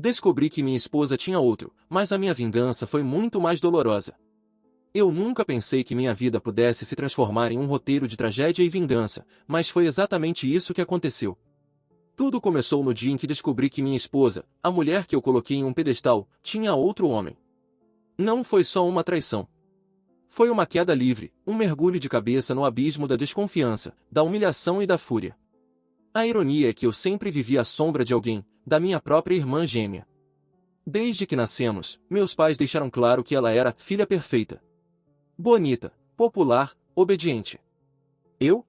Descobri que minha esposa tinha outro, mas a minha vingança foi muito mais dolorosa. Eu nunca pensei que minha vida pudesse se transformar em um roteiro de tragédia e vingança, mas foi exatamente isso que aconteceu. Tudo começou no dia em que descobri que minha esposa, a mulher que eu coloquei em um pedestal, tinha outro homem. Não foi só uma traição. Foi uma queda livre, um mergulho de cabeça no abismo da desconfiança, da humilhação e da fúria. A ironia é que eu sempre vivi à sombra de alguém, da minha própria irmã gêmea. Desde que nascemos, meus pais deixaram claro que ela era filha perfeita. Bonita, popular, obediente. Eu?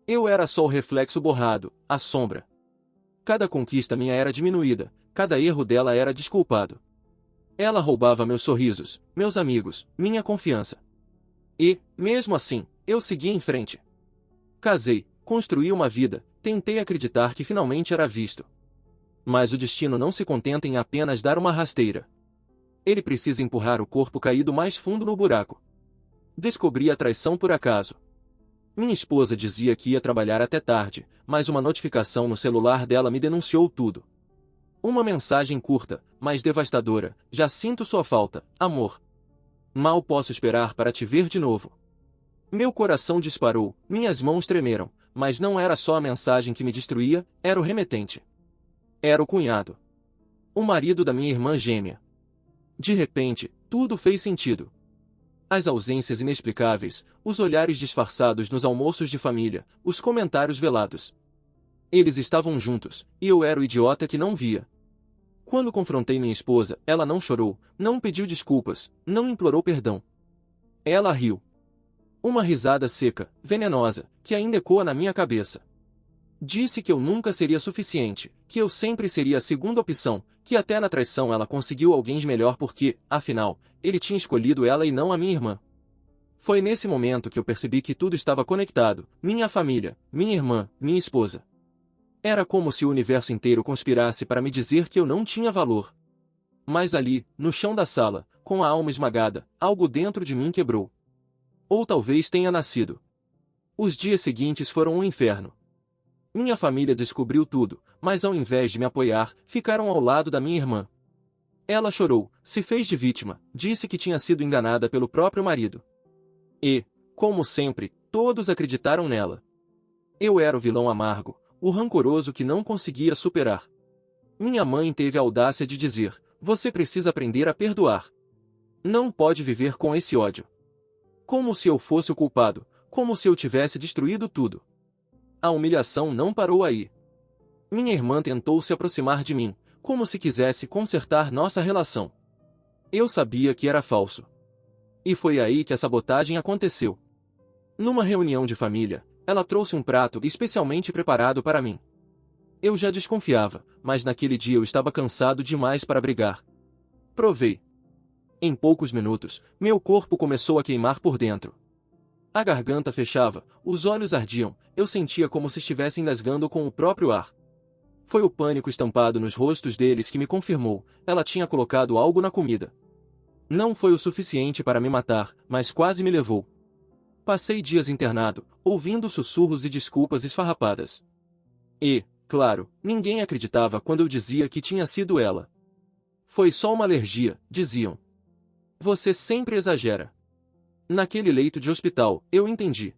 Eu era só o reflexo borrado, a sombra. Cada conquista minha era diminuída, cada erro dela era desculpado. Ela roubava meus sorrisos, meus amigos, minha confiança. E, mesmo assim, eu segui em frente. Casei, construí uma vida, tentei acreditar que finalmente era visto. Mas o destino não se contenta em apenas dar uma rasteira. Ele precisa empurrar o corpo caído mais fundo no buraco. Descobri a traição por acaso. Minha esposa dizia que ia trabalhar até tarde, mas uma notificação no celular dela me denunciou tudo. Uma mensagem curta, mas devastadora: já sinto sua falta, amor. Mal posso esperar para te ver de novo. Meu coração disparou, minhas mãos tremeram, mas não era só a mensagem que me destruía, era o remetente. Era o cunhado. O marido da minha irmã gêmea. De repente, tudo fez sentido. As ausências inexplicáveis, os olhares disfarçados nos almoços de família, os comentários velados. Eles estavam juntos, e eu era o idiota que não via. Quando confrontei minha esposa, ela não chorou, não pediu desculpas, não implorou perdão. Ela riu. Uma risada seca, venenosa, que ainda ecoa na minha cabeça. Disse que eu nunca seria suficiente, que eu sempre seria a segunda opção, que até na traição ela conseguiu alguém de melhor porque, afinal, ele tinha escolhido ela e não a minha irmã. Foi nesse momento que eu percebi que tudo estava conectado, minha família, minha irmã, minha esposa. Era como se o universo inteiro conspirasse para me dizer que eu não tinha valor. Mas ali, no chão da sala, com a alma esmagada, algo dentro de mim quebrou. Ou talvez tenha nascido. Os dias seguintes foram um inferno. Minha família descobriu tudo, mas ao invés de me apoiar, ficaram ao lado da minha irmã. Ela chorou, se fez de vítima, disse que tinha sido enganada pelo próprio marido. E, como sempre, todos acreditaram nela. Eu era o vilão amargo, o rancoroso que não conseguia superar. Minha mãe teve a audácia de dizer: você precisa aprender a perdoar. Não pode viver com esse ódio. Como se eu fosse o culpado, como se eu tivesse destruído tudo. A humilhação não parou aí. Minha irmã tentou se aproximar de mim, como se quisesse consertar nossa relação. Eu sabia que era falso. E foi aí que a sabotagem aconteceu. Numa reunião de família, ela trouxe um prato especialmente preparado para mim. Eu já desconfiava, mas naquele dia eu estava cansado demais para brigar. Provei. Em poucos minutos, meu corpo começou a queimar por dentro. A garganta fechava, os olhos ardiam, eu sentia como se estivesse engasgando com o próprio ar. Foi o pânico estampado nos rostos deles que me confirmou: ela tinha colocado algo na comida. Não foi o suficiente para me matar, mas quase me levou. Passei dias internado, ouvindo sussurros e desculpas esfarrapadas. E, claro, ninguém acreditava quando eu dizia que tinha sido ela. Foi só uma alergia, diziam. Você sempre exagera. Naquele leito de hospital, eu entendi.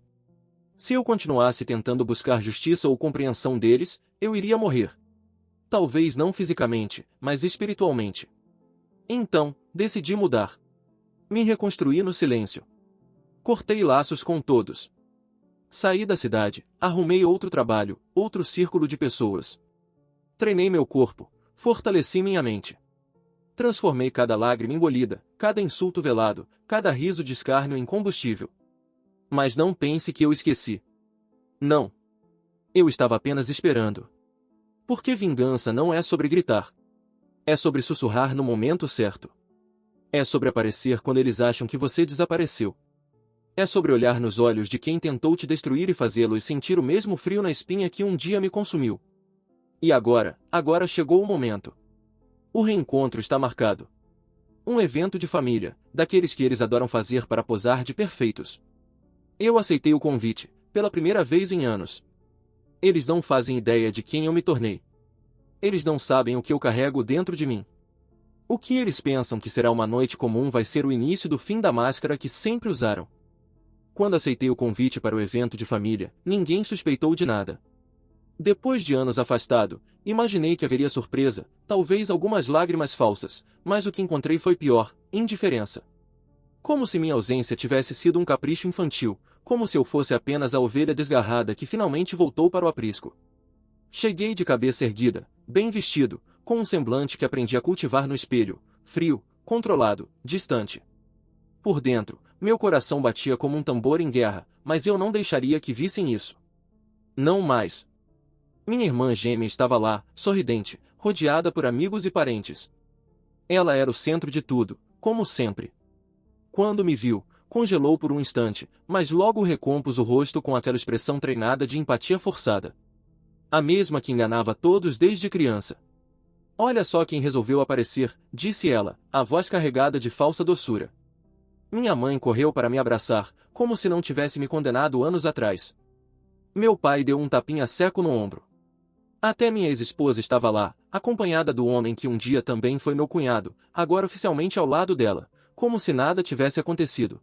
Se eu continuasse tentando buscar justiça ou compreensão deles, eu iria morrer. Talvez não fisicamente, mas espiritualmente. Então, decidi mudar. Me reconstruí no silêncio. Cortei laços com todos. Saí da cidade, arrumei outro trabalho, outro círculo de pessoas. Treinei meu corpo, fortaleci minha mente. Transformei cada lágrima engolida, cada insulto velado, cada riso de escárnio em combustível. Mas não pense que eu esqueci. Não. Eu estava apenas esperando. Porque vingança não é sobre gritar. É sobre sussurrar no momento certo. É sobre aparecer quando eles acham que você desapareceu. É sobre olhar nos olhos de quem tentou te destruir e fazê-los sentir o mesmo frio na espinha que um dia me consumiu. E agora chegou o momento. O reencontro está marcado. Um evento de família, daqueles que eles adoram fazer para posar de perfeitos. Eu aceitei o convite, pela primeira vez em anos. Eles não fazem ideia de quem eu me tornei. Eles não sabem o que eu carrego dentro de mim. O que eles pensam que será uma noite comum vai ser o início do fim da máscara que sempre usaram. Quando aceitei o convite para o evento de família, ninguém suspeitou de nada. Depois de anos afastado, imaginei que haveria surpresa, talvez algumas lágrimas falsas, mas o que encontrei foi pior: indiferença. Como se minha ausência tivesse sido um capricho infantil, como se eu fosse apenas a ovelha desgarrada que finalmente voltou para o aprisco. Cheguei de cabeça erguida, bem vestido, com um semblante que aprendi a cultivar no espelho, frio, controlado, distante. Por dentro, meu coração batia como um tambor em guerra, mas eu não deixaria que vissem isso. Não mais. Minha irmã gêmea estava lá, sorridente, rodeada por amigos e parentes. Ela era o centro de tudo, como sempre. Quando me viu, congelou por um instante, mas logo recompôs o rosto com aquela expressão treinada de empatia forçada. A mesma que enganava todos desde criança. Olha só quem resolveu aparecer, disse ela, a voz carregada de falsa doçura. Minha mãe correu para me abraçar, como se não tivesse me condenado anos atrás. Meu pai deu um tapinha seco no ombro. Até minha ex-esposa estava lá, acompanhada do homem que um dia também foi meu cunhado, agora oficialmente ao lado dela, como se nada tivesse acontecido.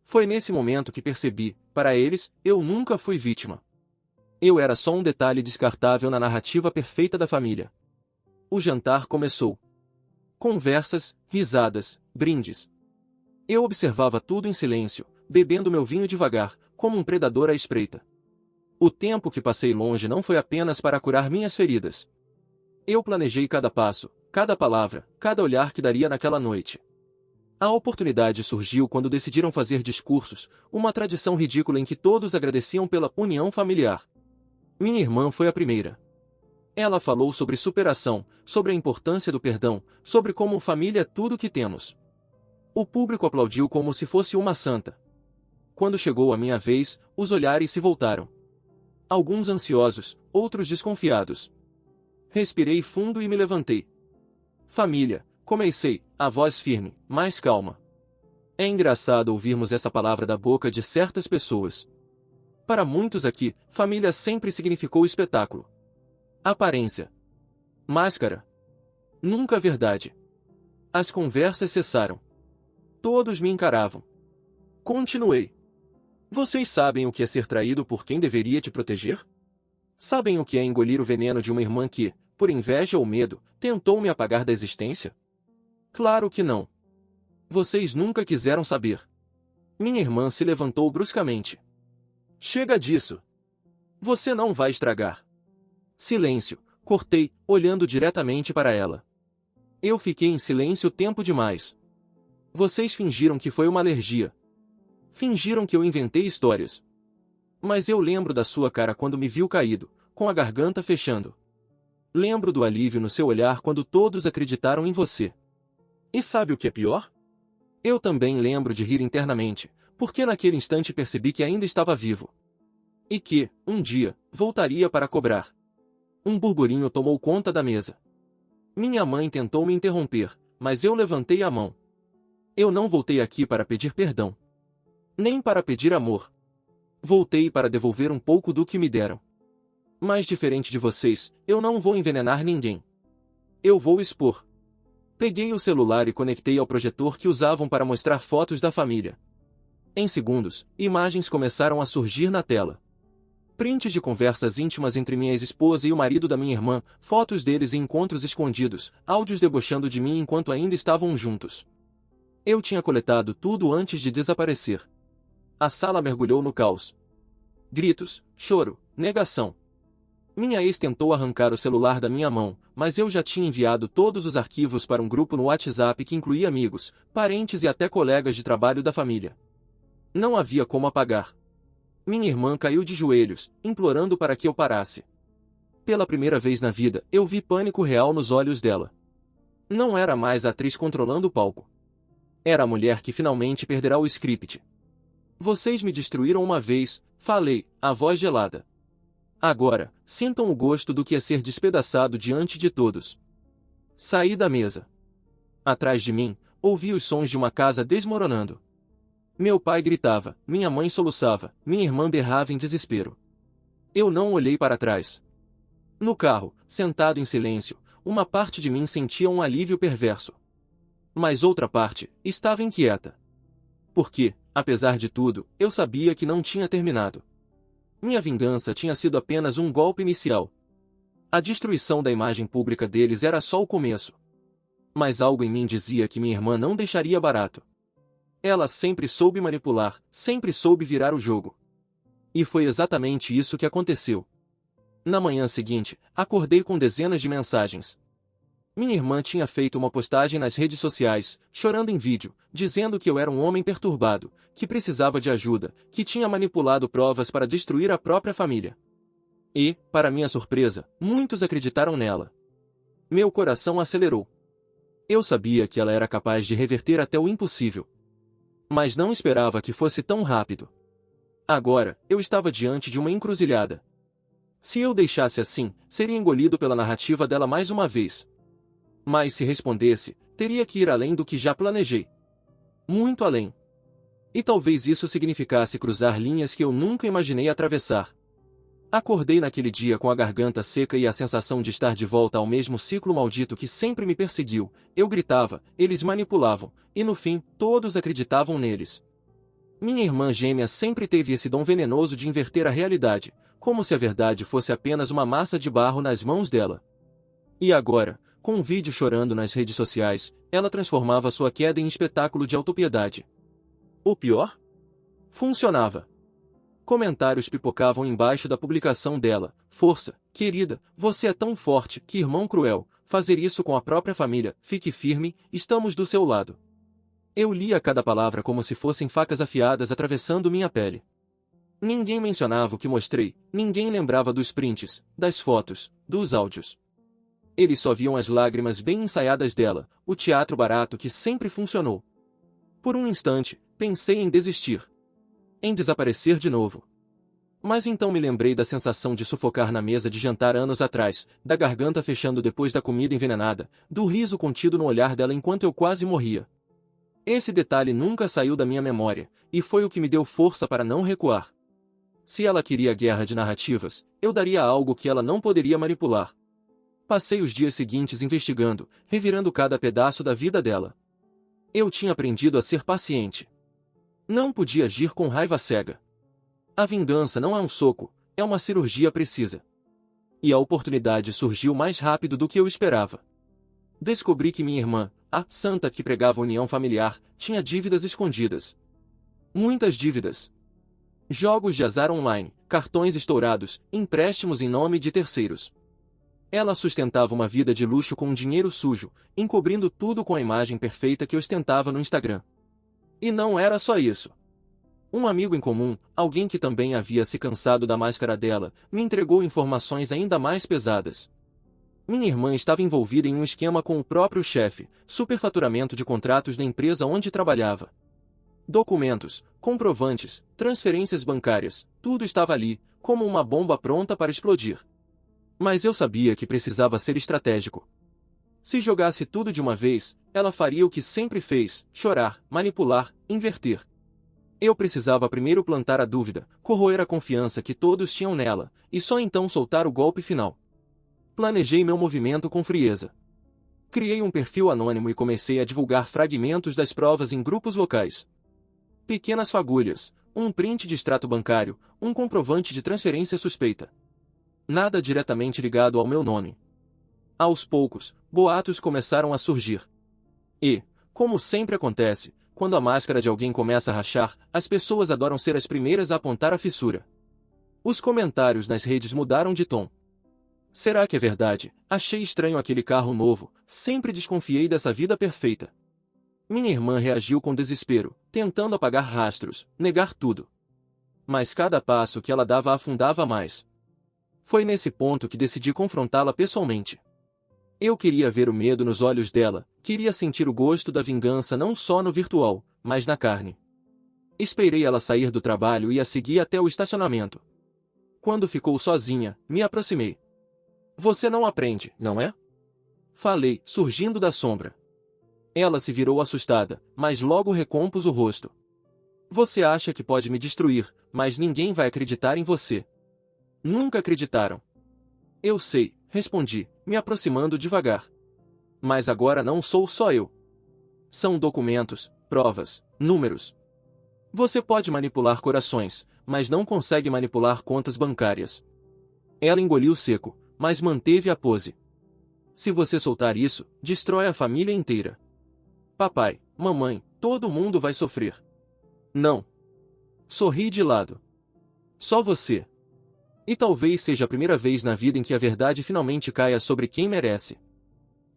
Foi nesse momento que percebi, para eles, eu nunca fui vítima. Eu era só um detalhe descartável na narrativa perfeita da família. O jantar começou. Conversas, risadas, brindes. Eu observava tudo em silêncio, bebendo meu vinho devagar, como um predador à espreita. O tempo que passei longe não foi apenas para curar minhas feridas. Eu planejei cada passo, cada palavra, cada olhar que daria naquela noite. A oportunidade surgiu quando decidiram fazer discursos, uma tradição ridícula em que todos agradeciam pela união familiar. Minha irmã foi a primeira. Ela falou sobre superação, sobre a importância do perdão, sobre como família é tudo o que temos. O público aplaudiu como se fosse uma santa. Quando chegou a minha vez, os olhares se voltaram. Alguns ansiosos, outros desconfiados. Respirei fundo e me levantei. Família, comecei, a voz firme, mais calma. É engraçado ouvirmos essa palavra da boca de certas pessoas. Para muitos aqui, família sempre significou espetáculo. Aparência. Máscara. Nunca verdade. As conversas cessaram. Todos me encaravam. Continuei. Vocês sabem o que é ser traído por quem deveria te proteger? Sabem o que é engolir o veneno de uma irmã que, por inveja ou medo, tentou me apagar da existência? Claro que não. Vocês nunca quiseram saber. Minha irmã se levantou bruscamente. Chega disso. Você não vai estragar. Silêncio, cortei, olhando diretamente para ela. Eu fiquei em silêncio tempo demais. Vocês fingiram que foi uma alergia. Fingiram que eu inventei histórias. Mas eu lembro da sua cara quando me viu caído, com a garganta fechando. Lembro do alívio no seu olhar quando todos acreditaram em você. E sabe o que é pior? Eu também lembro de rir internamente, porque naquele instante percebi que ainda estava vivo. E que, um dia, voltaria para cobrar. Um burburinho tomou conta da mesa. Minha mãe tentou me interromper, mas eu levantei a mão. Eu não voltei aqui para pedir perdão. Nem para pedir amor. Voltei para devolver um pouco do que me deram. Mas diferente de vocês, eu não vou envenenar ninguém. Eu vou expor. Peguei o celular e conectei ao projetor que usavam para mostrar fotos da família. Em segundos, imagens começaram a surgir na tela. Prints de conversas íntimas entre minha ex-esposa e o marido da minha irmã, fotos deles em encontros escondidos, áudios debochando de mim enquanto ainda estavam juntos. Eu tinha coletado tudo antes de desaparecer. A sala mergulhou no caos. Gritos, choro, negação. Minha ex tentou arrancar o celular da minha mão, mas eu já tinha enviado todos os arquivos para um grupo no WhatsApp que incluía amigos, parentes e até colegas de trabalho da família. Não havia como apagar. Minha irmã caiu de joelhos, implorando para que eu parasse. Pela primeira vez na vida, eu vi pânico real nos olhos dela. Não era mais a atriz controlando o palco. Era a mulher que finalmente perderá o script. Vocês me destruíram uma vez, falei, a voz gelada. Agora, sintam o gosto do que é ser despedaçado diante de todos. Saí da mesa. Atrás de mim, ouvi os sons de uma casa desmoronando. Meu pai gritava, minha mãe soluçava, minha irmã berrava em desespero. Eu não olhei para trás. No carro, sentado em silêncio, uma parte de mim sentia um alívio perverso. Mas outra parte estava inquieta. Porque, apesar de tudo, eu sabia que não tinha terminado. Minha vingança tinha sido apenas um golpe inicial. A destruição da imagem pública deles era só o começo. Mas algo em mim dizia que minha irmã não deixaria barato. Ela sempre soube manipular, sempre soube virar o jogo. E foi exatamente isso que aconteceu. Na manhã seguinte, acordei com dezenas de mensagens. Minha irmã tinha feito uma postagem nas redes sociais, chorando em vídeo, dizendo que eu era um homem perturbado, que precisava de ajuda, que tinha manipulado provas para destruir a própria família. E, para minha surpresa, muitos acreditaram nela. Meu coração acelerou. Eu sabia que ela era capaz de reverter até o impossível. Mas não esperava que fosse tão rápido. Agora, eu estava diante de uma encruzilhada. Se eu deixasse assim, seria engolido pela narrativa dela mais uma vez. Mas se respondesse, teria que ir além do que já planejei. Muito além. E talvez isso significasse cruzar linhas que eu nunca imaginei atravessar. Acordei naquele dia com a garganta seca e a sensação de estar de volta ao mesmo ciclo maldito que sempre me perseguiu. Eu gritava, eles manipulavam, e no fim, todos acreditavam neles. Minha irmã gêmea sempre teve esse dom venenoso de inverter a realidade, como se a verdade fosse apenas uma massa de barro nas mãos dela. E agora, com um vídeo chorando nas redes sociais, ela transformava sua queda em espetáculo de autopiedade. O pior? Funcionava. Comentários pipocavam embaixo da publicação dela. Força, querida, você é tão forte, que irmão cruel, fazer isso com a própria família, fique firme, estamos do seu lado. Eu lia cada palavra como se fossem facas afiadas atravessando minha pele. Ninguém mencionava o que mostrei, ninguém lembrava dos prints, das fotos, dos áudios. Eles só viam as lágrimas bem ensaiadas dela, o teatro barato que sempre funcionou. Por um instante, pensei em desistir. Em desaparecer de novo. Mas então me lembrei da sensação de sufocar na mesa de jantar anos atrás, da garganta fechando depois da comida envenenada, do riso contido no olhar dela enquanto eu quase morria. Esse detalhe nunca saiu da minha memória, e foi o que me deu força para não recuar. Se ela queria guerra de narrativas, eu daria algo que ela não poderia manipular. Passei os dias seguintes investigando, revirando cada pedaço da vida dela. Eu tinha aprendido a ser paciente. Não podia agir com raiva cega. A vingança não é um soco, é uma cirurgia precisa. E a oportunidade surgiu mais rápido do que eu esperava. Descobri que minha irmã, a santa que pregava união familiar, tinha dívidas escondidas. Muitas dívidas. Jogos de azar online, cartões estourados, empréstimos em nome de terceiros. Ela sustentava uma vida de luxo com dinheiro sujo, encobrindo tudo com a imagem perfeita que ostentava no Instagram. E não era só isso. Um amigo em comum, alguém que também havia se cansado da máscara dela, me entregou informações ainda mais pesadas. Minha irmã estava envolvida em um esquema com o próprio chefe, superfaturamento de contratos da empresa onde trabalhava. Documentos, comprovantes, transferências bancárias, tudo estava ali, como uma bomba pronta para explodir. Mas eu sabia que precisava ser estratégico. Se jogasse tudo de uma vez, ela faria o que sempre fez, chorar, manipular, inverter. Eu precisava primeiro plantar a dúvida, corroer a confiança que todos tinham nela, e só então soltar o golpe final. Planejei meu movimento com frieza. Criei um perfil anônimo e comecei a divulgar fragmentos das provas em grupos locais. Pequenas fagulhas, um print de extrato bancário, um comprovante de transferência suspeita. Nada diretamente ligado ao meu nome. Aos poucos, boatos começaram a surgir. E, como sempre acontece, quando a máscara de alguém começa a rachar, as pessoas adoram ser as primeiras a apontar a fissura. Os comentários nas redes mudaram de tom. Será que é verdade? Achei estranho aquele carro novo, sempre desconfiei dessa vida perfeita. Minha irmã reagiu com desespero, tentando apagar rastros, negar tudo. Mas cada passo que ela dava afundava mais. Foi nesse ponto que decidi confrontá-la pessoalmente. Eu queria ver o medo nos olhos dela, queria sentir o gosto da vingança não só no virtual, mas na carne. Esperei ela sair do trabalho e a segui até o estacionamento. Quando ficou sozinha, me aproximei. Você não aprende, não é? Falei, surgindo da sombra. Ela se virou assustada, mas logo recompôs o rosto. Você acha que pode me destruir, mas ninguém vai acreditar em você. Nunca acreditaram. Eu sei, respondi, me aproximando devagar. Mas agora não sou só eu. São documentos, provas, números. Você pode manipular corações, mas não consegue manipular contas bancárias. Ela engoliu seco, mas manteve a pose. Se você soltar isso, destrói a família inteira. Papai, mamãe, todo mundo vai sofrer. Não. Sorri de lado. Só você. E talvez seja a primeira vez na vida em que a verdade finalmente caia sobre quem merece.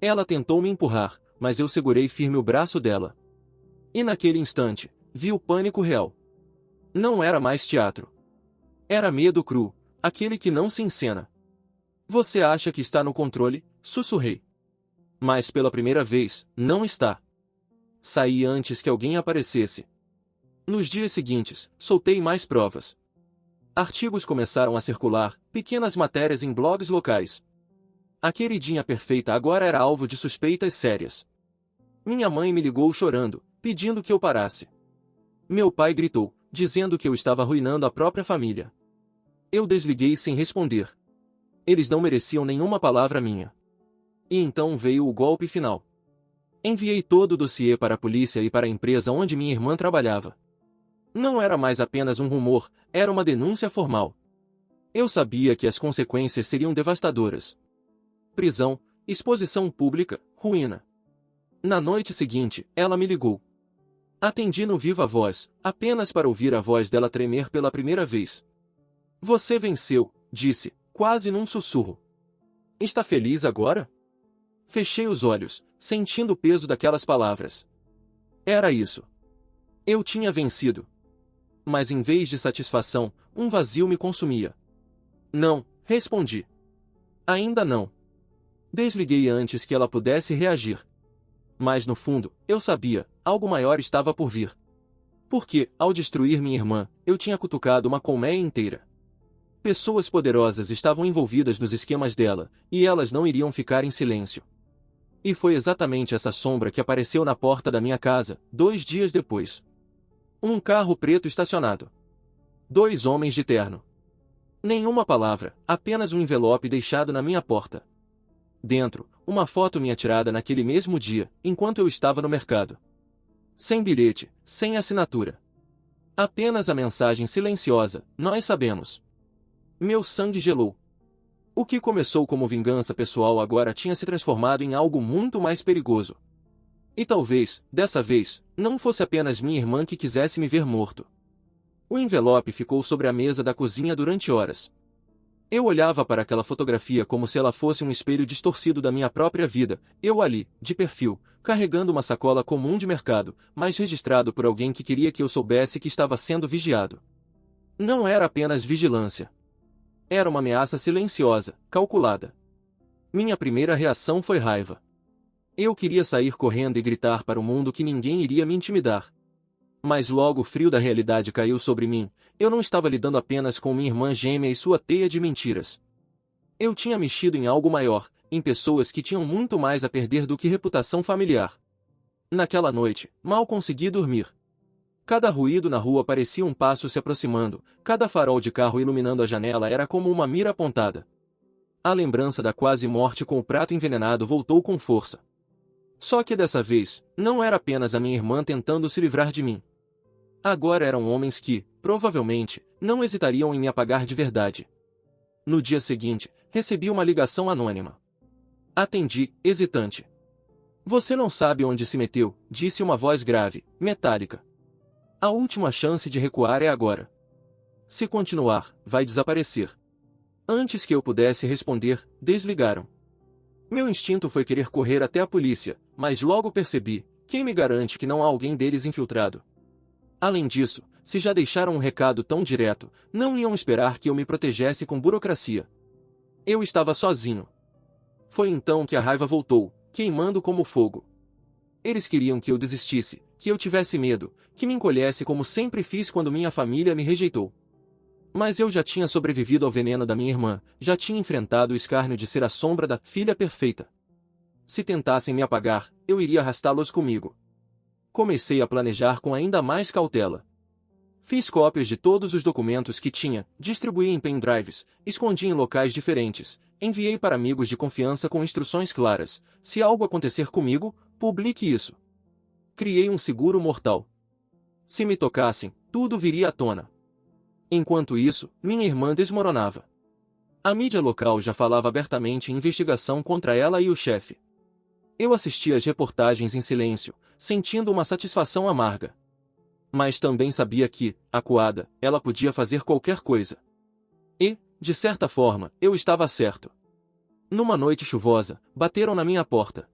Ela tentou me empurrar, mas eu segurei firme o braço dela. E naquele instante, vi o pânico real. Não era mais teatro. Era medo cru, aquele que não se encena. Você acha que está no controle? Sussurrei. Mas pela primeira vez, não está. Saí antes que alguém aparecesse. Nos dias seguintes, soltei mais provas. Artigos começaram a circular, pequenas matérias em blogs locais. A queridinha perfeita agora era alvo de suspeitas sérias. Minha mãe me ligou chorando, pedindo que eu parasse. Meu pai gritou, dizendo que eu estava arruinando a própria família. Eu desliguei sem responder. Eles não mereciam nenhuma palavra minha. E então veio o golpe final. Enviei todo o dossiê para a polícia e para a empresa onde minha irmã trabalhava. Não era mais apenas um rumor, era uma denúncia formal. Eu sabia que as consequências seriam devastadoras. Prisão, exposição pública, ruína. Na noite seguinte, ela me ligou. Atendi no viva voz, apenas para ouvir a voz dela tremer pela primeira vez. Você venceu, disse, quase num sussurro. Está feliz agora? Fechei os olhos, sentindo o peso daquelas palavras. Era isso. Eu tinha vencido. Mas em vez de satisfação, um vazio me consumia. Não, respondi. Ainda não. Desliguei antes que ela pudesse reagir. Mas no fundo, eu sabia, algo maior estava por vir. Porque, ao destruir minha irmã, eu tinha cutucado uma colmeia inteira. Pessoas poderosas estavam envolvidas nos esquemas dela, e elas não iriam ficar em silêncio. E foi exatamente essa sombra que apareceu na porta da minha casa, 2 dias depois. Um carro preto estacionado. 2 homens de terno. Nenhuma palavra, apenas um envelope deixado na minha porta. Dentro, uma foto minha tirada naquele mesmo dia, enquanto eu estava no mercado. Sem bilhete, sem assinatura. Apenas a mensagem silenciosa, nós sabemos. Meu sangue gelou. O que começou como vingança pessoal agora tinha se transformado em algo muito mais perigoso. E talvez, dessa vez, não fosse apenas minha irmã que quisesse me ver morto. O envelope ficou sobre a mesa da cozinha durante horas. Eu olhava para aquela fotografia como se ela fosse um espelho distorcido da minha própria vida, eu ali, de perfil, carregando uma sacola comum de mercado, mas registrado por alguém que queria que eu soubesse que estava sendo vigiado. Não era apenas vigilância. Era uma ameaça silenciosa, calculada. Minha primeira reação foi raiva. Eu queria sair correndo e gritar para o mundo que ninguém iria me intimidar. Mas logo o frio da realidade caiu sobre mim, eu não estava lidando apenas com minha irmã gêmea e sua teia de mentiras. Eu tinha mexido em algo maior, em pessoas que tinham muito mais a perder do que reputação familiar. Naquela noite, mal consegui dormir. Cada ruído na rua parecia um passo se aproximando, cada farol de carro iluminando a janela era como uma mira apontada. A lembrança da quase morte com o prato envenenado voltou com força. Só que dessa vez, não era apenas a minha irmã tentando se livrar de mim. Agora eram homens que, provavelmente, não hesitariam em me apagar de verdade. No dia seguinte, recebi uma ligação anônima. Atendi, hesitante. Você não sabe onde se meteu, disse uma voz grave, metálica. A última chance de recuar é agora. Se continuar, vai desaparecer. Antes que eu pudesse responder, desligaram. Meu instinto foi querer correr até a polícia, mas logo percebi, quem me garante que não há alguém deles infiltrado? Além disso, se já deixaram um recado tão direto, não iam esperar que eu me protegesse com burocracia. Eu estava sozinho. Foi então que a raiva voltou, queimando como fogo. Eles queriam que eu desistisse, que eu tivesse medo, que me encolhesse como sempre fiz quando minha família me rejeitou. Mas eu já tinha sobrevivido ao veneno da minha irmã, já tinha enfrentado o escárnio de ser a sombra da filha perfeita. Se tentassem me apagar, eu iria arrastá-los comigo. Comecei a planejar com ainda mais cautela. Fiz cópias de todos os documentos que tinha, distribuí em pendrives, escondi em locais diferentes, enviei para amigos de confiança com instruções claras: se algo acontecer comigo, publique isso. Criei um seguro mortal. Se me tocassem, tudo viria à tona. Enquanto isso, minha irmã desmoronava. A mídia local já falava abertamente em investigação contra ela e o chefe. Eu assistia às reportagens em silêncio, sentindo uma satisfação amarga. Mas também sabia que, acuada, ela podia fazer qualquer coisa. E, de certa forma, eu estava certo. Numa noite chuvosa, bateram na minha porta.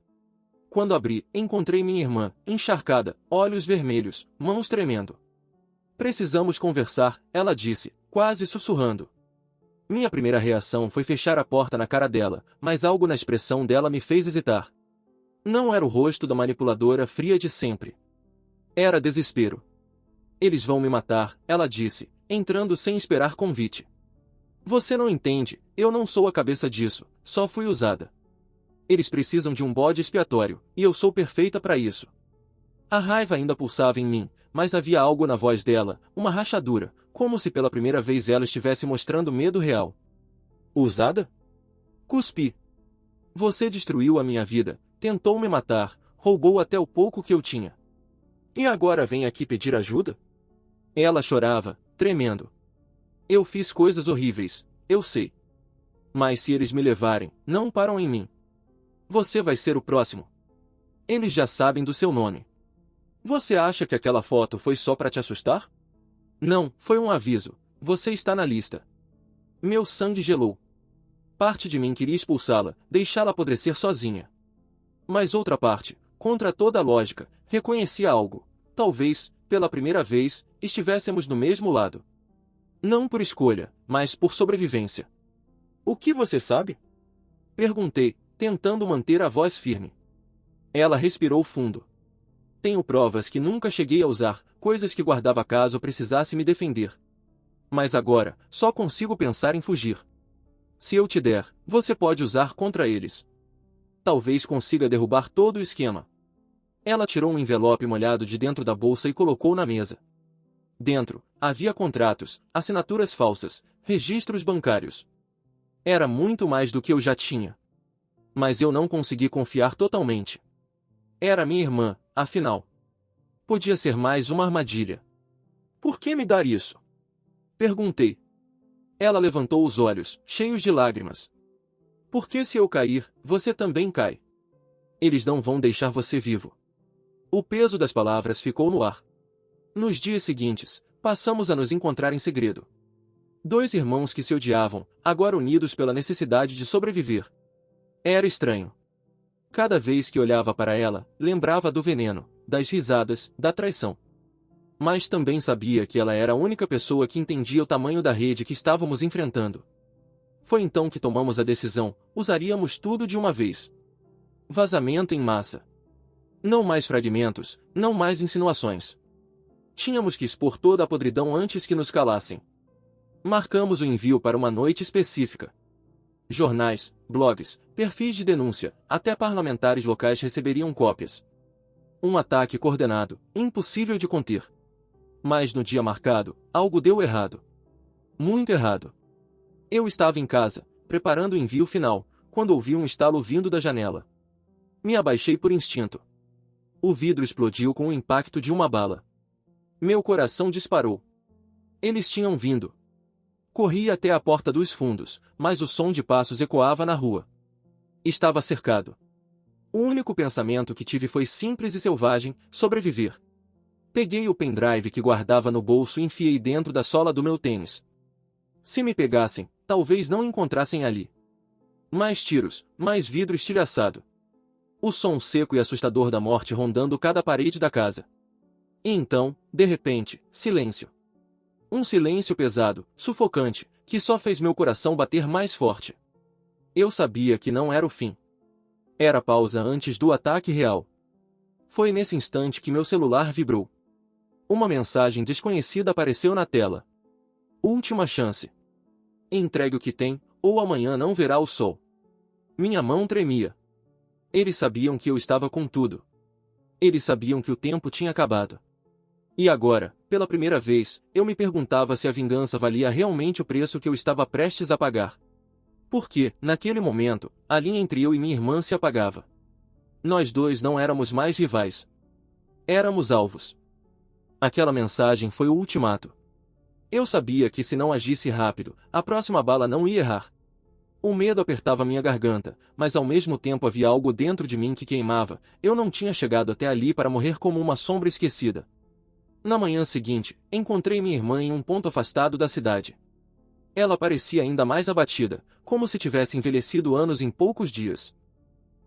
Quando abri, encontrei minha irmã, encharcada, olhos vermelhos, mãos tremendo. Precisamos conversar, ela disse, quase sussurrando. Minha primeira reação foi fechar a porta na cara dela, mas algo na expressão dela me fez hesitar. Não era o rosto da manipuladora fria de sempre. Era desespero. Eles vão me matar, ela disse, entrando sem esperar convite. Você não entende, eu não sou a cabeça disso, só fui usada. Eles precisam de um bode expiatório, e eu sou perfeita para isso. A raiva ainda pulsava em mim, mas havia algo na voz dela, uma rachadura, como se pela primeira vez ela estivesse mostrando medo real. Usada? Cuspi. Você destruiu a minha vida, tentou me matar, roubou até o pouco que eu tinha. E agora vem aqui pedir ajuda? Ela chorava, tremendo. Eu fiz coisas horríveis, eu sei. Mas se eles me levarem, não param em mim. Você vai ser o próximo. Eles já sabem do seu nome. Você acha que aquela foto foi só para te assustar? Não, foi um aviso. Você está na lista. Meu sangue gelou. Parte de mim queria expulsá-la, deixá-la apodrecer sozinha. Mas outra parte, contra toda a lógica, reconhecia algo. Talvez, pela primeira vez, estivéssemos no mesmo lado. Não por escolha, mas por sobrevivência. O que você sabe? Perguntei, tentando manter a voz firme. Ela respirou fundo. Tenho provas que nunca cheguei a usar, coisas que guardava caso precisasse me defender. Mas agora, só consigo pensar em fugir. Se eu te der, você pode usar contra eles. Talvez consiga derrubar todo o esquema. Ela tirou um envelope molhado de dentro da bolsa e colocou na mesa. Dentro, havia contratos, assinaturas falsas, registros bancários. Era muito mais do que eu já tinha. Mas eu não consegui confiar totalmente. Era minha irmã, afinal. Podia ser mais uma armadilha. Por que me dar isso? Perguntei. Ela levantou os olhos, cheios de lágrimas. Porque se eu cair, você também cai. Eles não vão deixar você vivo. O peso das palavras ficou no ar. Nos dias seguintes, passamos a nos encontrar em segredo. Dois irmãos que se odiavam, agora unidos pela necessidade de sobreviver. Era estranho. Cada vez que olhava para ela, lembrava do veneno, das risadas, da traição. Mas também sabia que ela era a única pessoa que entendia o tamanho da rede que estávamos enfrentando. Foi então que tomamos a decisão: usaríamos tudo de uma vez. Vazamento em massa. Não mais fragmentos, não mais insinuações. Tínhamos que expor toda a podridão antes que nos calassem. Marcamos o envio para uma noite específica. Jornais, blogs, perfis de denúncia, até parlamentares locais receberiam cópias. Um ataque coordenado, impossível de conter. Mas no dia marcado, algo deu errado. Muito errado. Eu estava em casa, preparando o envio final, quando ouvi um estalo vindo da janela. Me abaixei por instinto. O vidro explodiu com o impacto de uma bala. Meu coração disparou. Eles tinham vindo. Corri até a porta dos fundos, mas o som de passos ecoava na rua. Estava cercado. O único pensamento que tive foi simples e selvagem: sobreviver. Peguei o pendrive que guardava no bolso e enfiei dentro da sola do meu tênis. Se me pegassem, talvez não encontrassem ali. Mais tiros, mais vidro estilhaçado. O som seco e assustador da morte rondando cada parede da casa. E então, de repente, silêncio. Um silêncio pesado, sufocante, que só fez meu coração bater mais forte. Eu sabia que não era o fim. Era a pausa antes do ataque real. Foi nesse instante que meu celular vibrou. Uma mensagem desconhecida apareceu na tela. Última chance. Entregue o que tem, ou amanhã não verá o sol. Minha mão tremia. Eles sabiam que eu estava com tudo. Eles sabiam que o tempo tinha acabado. E agora, pela primeira vez, eu me perguntava se a vingança valia realmente o preço que eu estava prestes a pagar. Porque, naquele momento, a linha entre eu e minha irmã se apagava. Nós dois não éramos mais rivais. Éramos alvos. Aquela mensagem foi o ultimato. Eu sabia que se não agisse rápido, a próxima bala não ia errar. O medo apertava minha garganta, mas ao mesmo tempo havia algo dentro de mim que queimava. Eu não tinha chegado até ali para morrer como uma sombra esquecida. Na manhã seguinte, encontrei minha irmã em um ponto afastado da cidade. Ela parecia ainda mais abatida, como se tivesse envelhecido anos em poucos dias.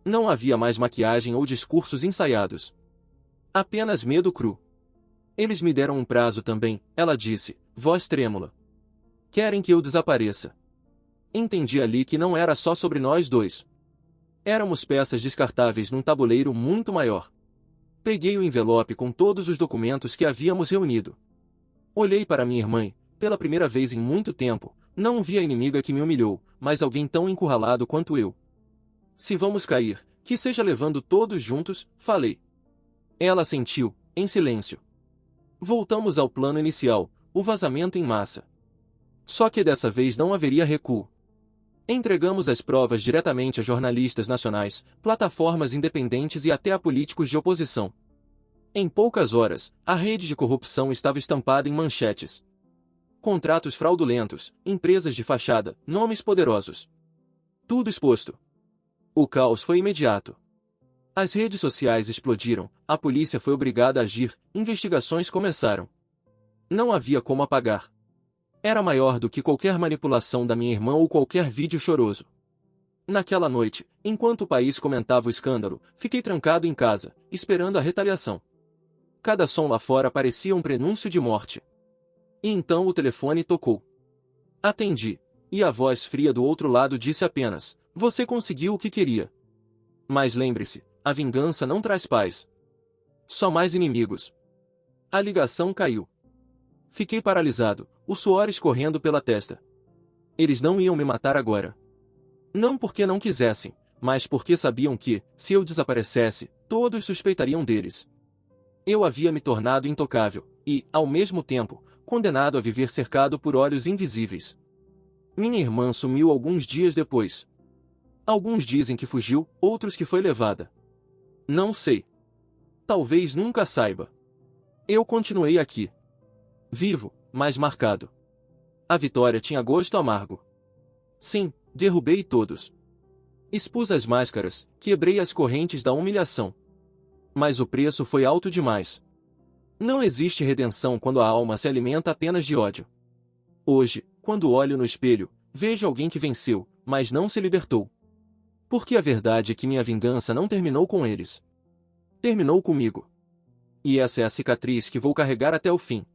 Não havia mais maquiagem ou discursos ensaiados. Apenas medo cru. Eles me deram um prazo também, ela disse, voz trêmula. Querem que eu desapareça. Entendi ali que não era só sobre nós dois. Éramos peças descartáveis num tabuleiro muito maior. Peguei o envelope com todos os documentos que havíamos reunido. Olhei para minha irmã. Pela primeira vez em muito tempo, não vi a inimiga que me humilhou, mas alguém tão encurralado quanto eu. Se vamos cair, que seja levando todos juntos, falei. Ela assentiu, em silêncio. Voltamos ao plano inicial, o vazamento em massa. Só que dessa vez não haveria recuo. Entregamos as provas diretamente a jornalistas nacionais, plataformas independentes e até a políticos de oposição. Em poucas horas, a rede de corrupção estava estampada em manchetes. Contratos fraudulentos, empresas de fachada, nomes poderosos. Tudo exposto. O caos foi imediato. As redes sociais explodiram, a polícia foi obrigada a agir, investigações começaram. Não havia como apagar. Era maior do que qualquer manipulação da minha irmã ou qualquer vídeo choroso. Naquela noite, enquanto o país comentava o escândalo, fiquei trancado em casa, esperando a retaliação. Cada som lá fora parecia um prenúncio de morte. E então o telefone tocou. Atendi, e a voz fria do outro lado disse apenas, você conseguiu o que queria. Mas lembre-se, a vingança não traz paz. Só mais inimigos. A ligação caiu. Fiquei paralisado, o suor escorrendo pela testa. Eles não iam me matar agora. Não porque não quisessem, mas porque sabiam que, se eu desaparecesse, todos suspeitariam deles. Eu havia me tornado intocável, e, ao mesmo tempo, condenado a viver cercado por olhos invisíveis. Minha irmã sumiu alguns dias depois. Alguns dizem que fugiu, outros que foi levada. Não sei. Talvez nunca saiba. Eu continuei aqui. Vivo, mas marcado. A vitória tinha gosto amargo. Sim, derrubei todos. Expus as máscaras, quebrei as correntes da humilhação. Mas o preço foi alto demais. Não existe redenção quando a alma se alimenta apenas de ódio. Hoje, quando olho no espelho, vejo alguém que venceu, mas não se libertou. Porque a verdade é que minha vingança não terminou com eles. Terminou comigo. E essa é a cicatriz que vou carregar até o fim.